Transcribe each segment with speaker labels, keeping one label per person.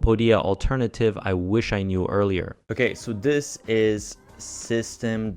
Speaker 1: Podia alternative I wish I knew earlier.
Speaker 2: Okay, so this is system.io,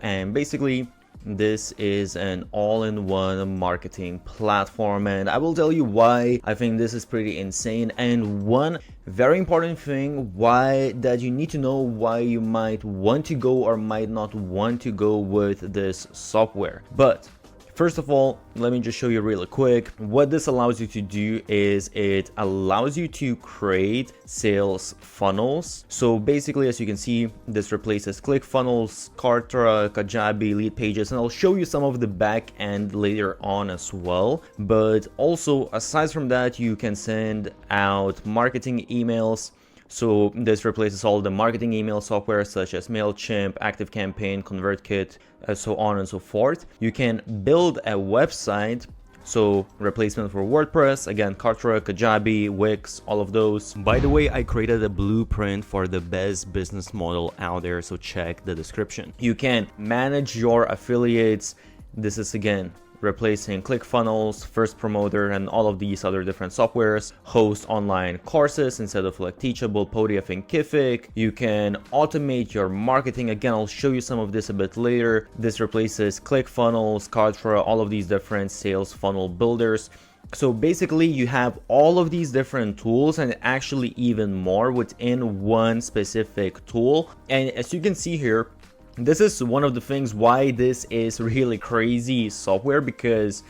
Speaker 2: and basically this is an all-in-one marketing platform, and I will tell you why I think this is pretty insane. And one very important thing why that you need to know why you might want to go or might not want to go with this software. But first of all, let me just show you really quick. What this allows you to do is it allows you to create sales funnels. So basically, as you can see, this replaces ClickFunnels, Kartra, Kajabi, Lead Pages, and I'll show you some of the back end later on as well. But also, aside from that, you can send out marketing emails. So this replaces all the marketing email software such as MailChimp, ActiveCampaign, ConvertKit, so on and so forth. You can build a website, so replacement for WordPress, again, Kartra, Kajabi, Wix, all of those. By the way, I created a blueprint for the best business model out there, so check the description. You can manage your affiliates. This is again replacing ClickFunnels, First Promoter, and all of these other different softwares. Host online courses instead of like Teachable, Podia, Thinkific. You can automate your marketing. Again, I'll show you some of this a bit later. This replaces ClickFunnels, Kartra, all of these different sales funnel builders. So basically you have all of these different tools and actually even more within one specific tool. And as you can see here, this is one of the things why this is really crazy software, because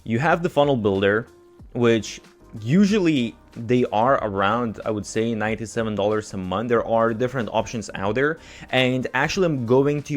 Speaker 2: you have the funnel builder, which usually they are around, I would say, $97 a month. There are different options out there, and actually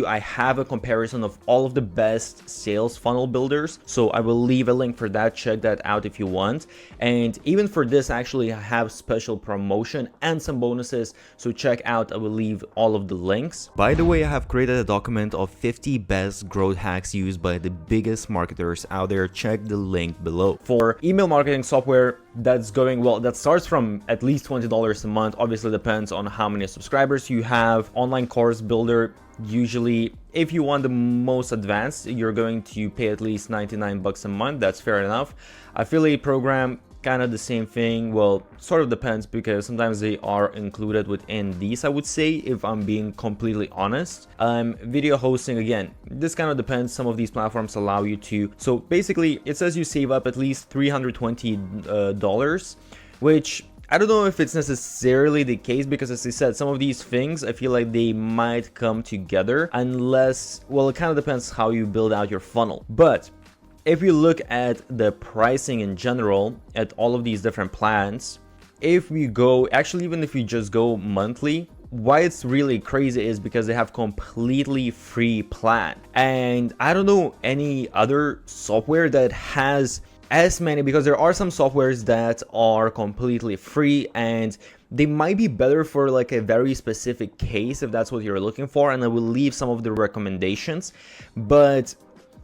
Speaker 2: I have a comparison of all of the best sales funnel builders, so I will leave a link for that. Check that out if you want. And even for this, actually I have special promotion and some bonuses, so check out. I will leave all of the links. By the way, I have created a document of 50 best growth hacks used by the biggest marketers out there. Check the link below. For email marketing software, that's going well. That starts from at least $20 a month. Obviously depends on how many subscribers you have. Online course builder, usually if you want the most advanced, you're going to pay at least 99 bucks a month. That's fair enough. Affiliate program, kind of the same thing. Well, sort of depends, because sometimes they are included within these, I would say, if I'm being completely honest. Video hosting, again, this kind of depends. Some of these platforms allow you to. So basically it says you save up at least $320, which I don't know if it's necessarily the case, because as I said, some of these things I feel like they might come together unless, well, it kind of depends how you build out your funnel. But if you look at the pricing in general at all of these different plans, if we go, actually even if you just go monthly, why it's really crazy is because they have completely free plan. And I don't know any other software that has as many, because there are some softwares that are completely free and they might be better for like a very specific case if that's what you're looking for, and I will leave some of the recommendations. But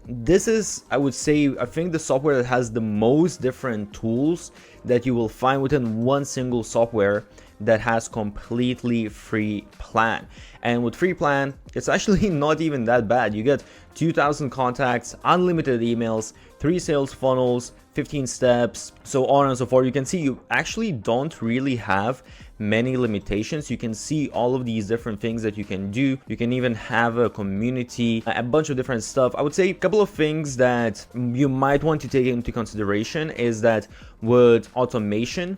Speaker 2: this is, I would say, I think the software that has the most different tools that you will find within one single software that has completely free plan. And with free plan, it's actually not even that bad. You get 2,000 contacts, unlimited emails, 3 sales funnels, 15 steps, so on and so forth. You can see you actually don't really have many limitations. You can see all of these different things that you can do. You can even have a community, a bunch of different stuff. I would say a couple of things that you might want to take into consideration is that with automation,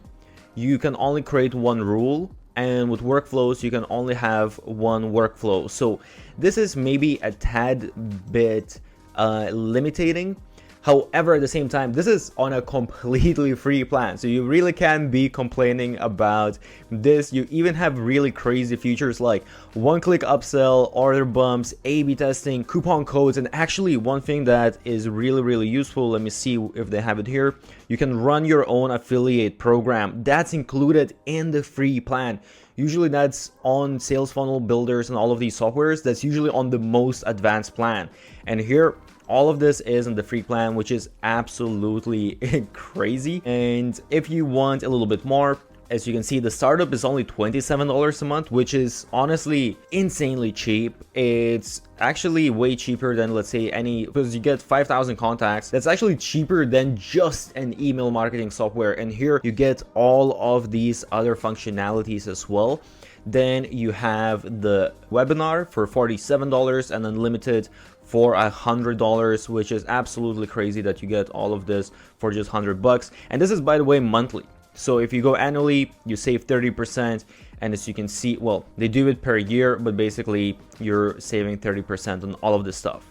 Speaker 2: you can only create one rule, and with workflows you can only have one workflow. So this is maybe a tad bit limiting. However, at the same time, this is on a completely free plan, so you really can't be complaining about this. You even have really crazy features like one-click upsell, order bumps, A/B testing, coupon codes, and actually one thing that is really useful, let me see if they have it here, you can run your own affiliate program. That's included in the free plan. Usually that's on sales funnel builders and all of these softwares, that's usually on the most advanced plan. And here, all of this is in the free plan, which is absolutely crazy. And if you want a little bit more, As you can see, the startup is only $27 a month, which is honestly insanely cheap. It's actually way cheaper than, let's say, because you get 5,000 contacts. That's actually cheaper than just an email marketing software. And here you get all of these other functionalities as well. Then you have the webinar for $47 and unlimited for $100, which is absolutely crazy that you get all of this for just $100. And this is, by the way, monthly. So if you go annually, you save 30%. And as you can see, well, they do it per year, but basically you're saving 30% on all of this stuff.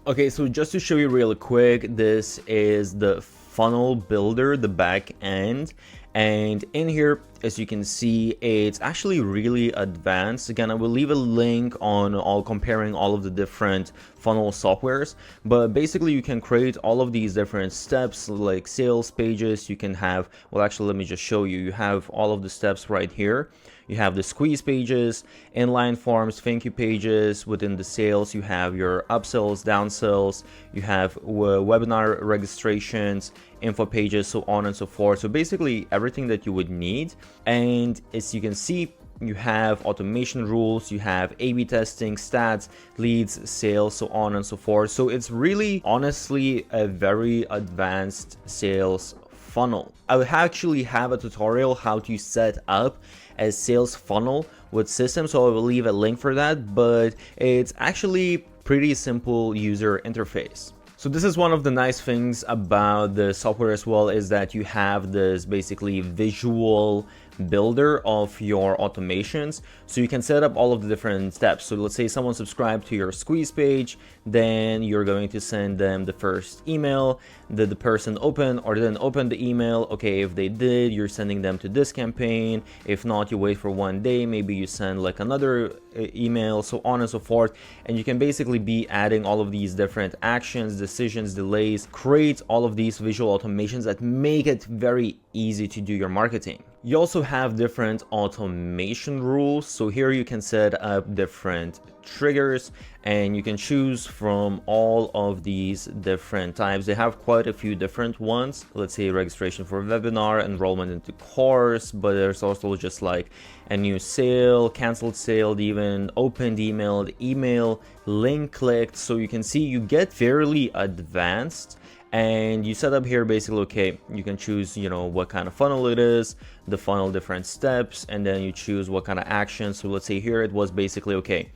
Speaker 2: Okay, so just to show you really quick, this is the funnel builder, the back end. And in here, as you can see, it's actually really advanced. Again, I will leave a link on comparing all of the different funnel softwares, but basically you can create all of these different steps like sales pages. You can have, well, actually, let me just show you. You have all of the steps right here. You have the squeeze pages, inline forms, thank you pages. Within the sales, you have your upsells, downsells, you have webinar registrations, info pages, so on and so forth. So basically everything that you would need. And as you can see, you have automation rules, you have A/B testing, stats, leads, sales, so on and so forth. So it's really honestly a very advanced sales funnel. I would actually have a tutorial how to set up a sales funnel with systems, so I will leave a link for that, but it's actually pretty simple user interface. So this is one of the nice things about the software as well, is that you have this basically visual builder of your automations, so you can set up all of the different steps. So let's say someone subscribed to your squeeze page, then you're going to send them the first email. Did the person open or didn't open the email? Okay, if they did, you're sending them to this campaign. If not, you wait for 1 day, maybe you send like another email, so on and so forth. And you can basically be adding all of these different actions, decisions, delays, create all of these visual automations that make it very easy to do your marketing. You also have different automation rules. So here you can set up different triggers and you can choose from all of these different types. They have quite a few different ones. Let's say registration for webinar, enrollment into course, but there's also just like a new sale, canceled sale, even opened email, link clicked. So you can see you get fairly advanced. And you set up here basically, okay, you can choose, what kind of funnel it is, the funnel different steps, and then you choose what kind of action. So let's say here it was basically, okay,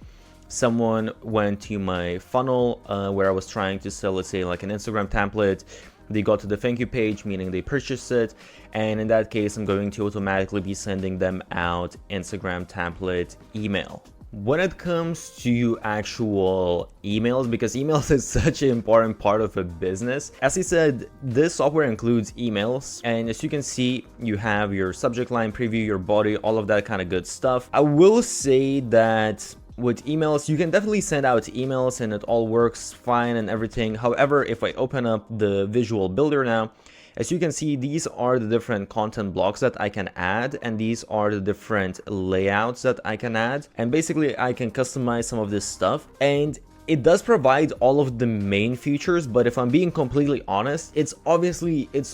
Speaker 2: someone went to my funnel where I was trying to sell, let's say like an Instagram template. They got to the thank you page, meaning they purchased it. And in that case, I'm going to automatically be sending them out Instagram template email. When it comes to actual emails, because emails is such an important part of a business, as I said, this software includes emails, and as you can see, you have your subject line, preview, your body, all of that kind of good stuff. I will say that with emails, you can definitely send out emails and it all works fine and everything. However, if I open up the visual builder now, as you can see, these are the different content blocks that I can add, and these are the different layouts that I can add. And basically, I can customize some of this stuff. And it does provide all of the main features, but if I'm being completely honest, it's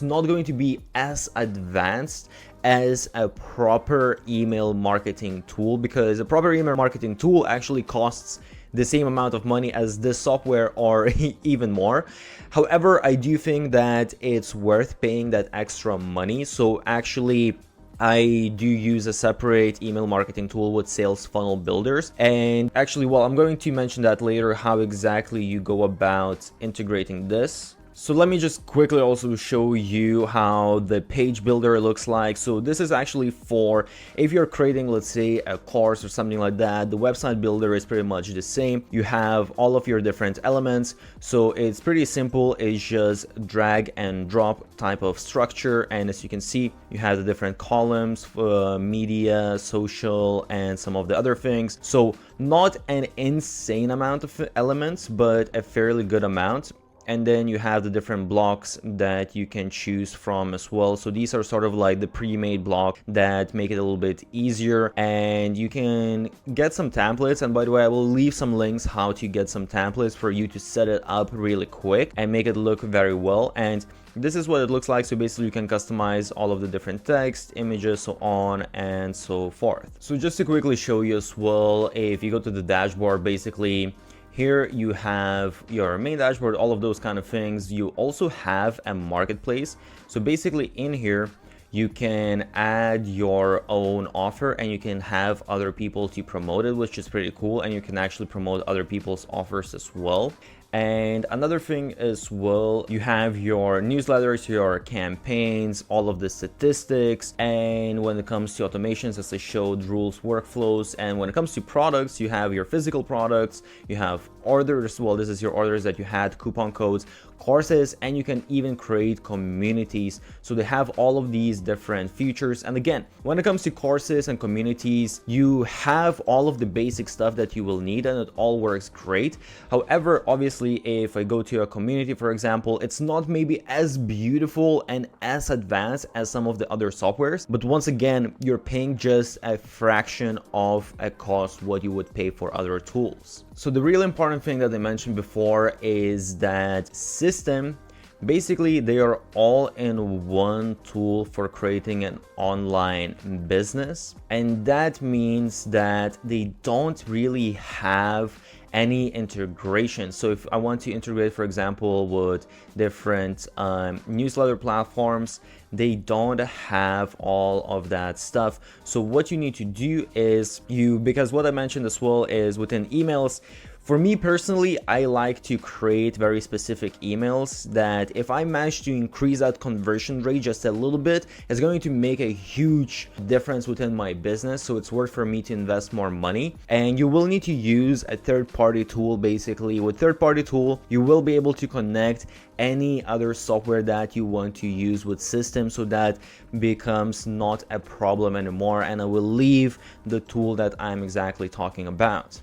Speaker 2: not going to be as advanced as a proper email marketing tool, because a proper email marketing tool actually costs the same amount of money as this software or even more. However, I do think that it's worth paying that extra money. So actually, I do use a separate email marketing tool with sales funnel builders. And actually, well, I'm going to mention that later, how exactly you go about integrating this. So let me just quickly also show you how the page builder looks like. So this is actually for if you're creating, let's say, a course or something like that. The website builder is pretty much the same. You have all of your different elements. So it's pretty simple. It's just drag and drop type of structure. And as you can see, you have the different columns for media, social, and some of the other things. So not an insane amount of elements, but a fairly good amount. And then you have the different blocks that you can choose from as well. So these are sort of like the pre-made block that make it a little bit easier, and you can get some templates. And by the way, I will leave some links how to get some templates for you to set it up really quick and make it look very well. And this is what it looks like. So basically you can customize all of the different text, images, so on and so forth. So just to quickly show you as well, if you go to the dashboard, basically here you have your main dashboard, all of those kind of things. You also have a marketplace. So basically in here, you can add your own offer and you can have other people to promote it, which is pretty cool. And you can actually promote other people's offers as well. And another thing as well, you have your newsletters, your campaigns, all of the statistics. And when it comes to automations, as I showed, rules, workflows. And when it comes to products, you have your physical products, you have orders. Well, this is your orders that you had, coupon codes, courses, and you can even create communities. So they have all of these different features. And again, when it comes to courses and communities, you have all of the basic stuff that you will need and it all works great. However, obviously, if I go to a community, for example, it's not maybe as beautiful and as advanced as some of the other softwares, but once again, you're paying just a fraction of a cost what you would pay for other tools. So the really important thing that I mentioned before is that system, basically they are all in one tool for creating an online business. And that means that they don't really have any integration. So if I want to integrate, for example, with different newsletter platforms, they don't have all of that stuff. So what you need to do is because what I mentioned as well is within emails, for me personally, I like to create very specific emails that if I manage to increase that conversion rate just a little bit, it's going to make a huge difference within my business. So it's worth for me to invest more money. And you will need to use a third-party tool. Basically, with third-party tool, you will be able to connect any other software that you want to use with systems, so that becomes not a problem anymore. And I will leave the tool that I'm exactly talking about.